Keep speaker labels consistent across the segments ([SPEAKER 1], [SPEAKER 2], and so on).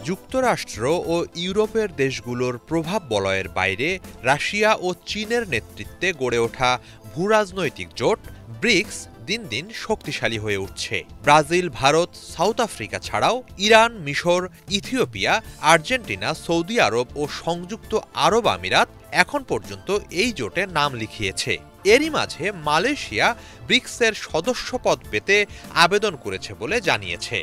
[SPEAKER 1] যুক্তরাষ্ট্র ও ইউরোপের দেশগুলোর প্রভাব বলয়ের বাইরে রাশিয়া ও চীনের নেতৃত্বে গড়ে ওঠা ভূরাজনৈতিক জোট ব্রিক্স দিন দিন শক্তিশালী হয়ে উঠছে। ব্রাজিল, ভারত, সাউথ আফ্রিকা ছাড়াও ইরান, মিশর, ইথিওপিয়া, আর্জেন্টিনা, সৌদি আরব ও সংযুক্ত আরব আমিরাত এখন পর্যন্ত এই জোটে নাম লিখিয়েছে। এরই মাঝে মালয়েশিয়া ব্রিক্সের সদস্যপদ পেতে আবেদন করেছে বলে জানিয়েছে।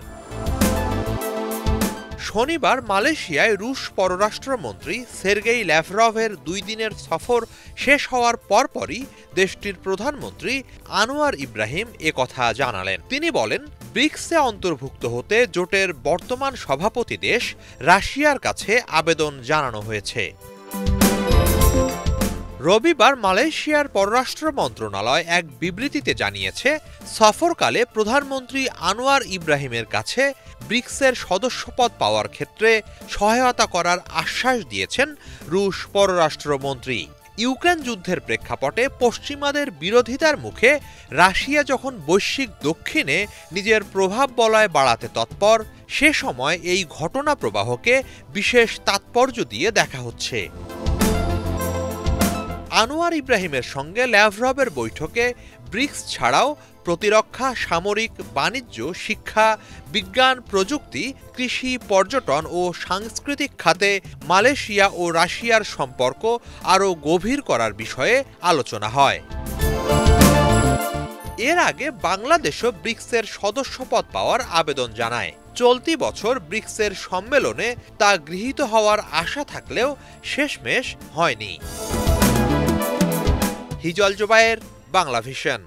[SPEAKER 1] শনিবার মালয়েশিয়ায় রুশ পররাষ্ট্রমন্ত্রী সের্গেই ল্যাভরভের 2 দিনের সফর শেষ হওয়ার পরপরই দেশটির প্রধানমন্ত্রী আনোয়ার ইব্রাহিম একথা জানালেন। তিনি বলেন, ব্রিক্সে অন্তর্ভুক্ত হতে জোটের বর্তমান সভাপতি দেশ রাশিয়ার কাছে আবেদন জানানো হয়েছে। রবিবার মালয়েশিয়ার পররাষ্ট্র মন্ত্রণালয় এক বিবৃতিতে জানিয়েছে, সফরকালে প্রধানমন্ত্রী আনোয়ার ইব্রাহিমের কাছে ব্রিক্সের সদস্যপদ পাওয়ার ক্ষেত্রে সহায়তা করার আশ্বাস দিয়েছেন রুশ পররাষ্ট্রমন্ত্রী। ইউক্রেন যুদ্ধের প্রেক্ষাপটে পশ্চিমাদের বিরোধিতার মুখে রাশিয়া যখন বৈশ্বিক দক্ষিণে নিজের প্রভাব বলয় বাড়াতে তৎপর, সে সময় এই ঘটনা প্রবাহকে বিশেষ তাৎপর্য দিয়ে দেখা হচ্ছে। আনোয়ার ইব্রাহিমের সঙ্গে ল্যাভরভের বৈঠকে ব্রিক্স ছাড়াও প্রতিরক্ষা, সামরিক, বাণিজ্য, শিক্ষা, বিজ্ঞান, প্রযুক্তি, কৃষি, পর্যটন ও সাংস্কৃতিক খাতে মালয়েশিয়া ও রাশিয়ার সম্পর্ক আরও গভীর করার বিষয়ে আলোচনা হয়। এর আগে বাংলাদেশও ব্রিক্সের সদস্যপদ পাওয়ার আবেদন জানায়। চলতি বছর ব্রিক্সের সম্মেলনে তা গৃহীত হওয়ার আশা থাকলেও শেষমেশ হয়নি। হিজল জোবায়ের, বাংলা ভিশন।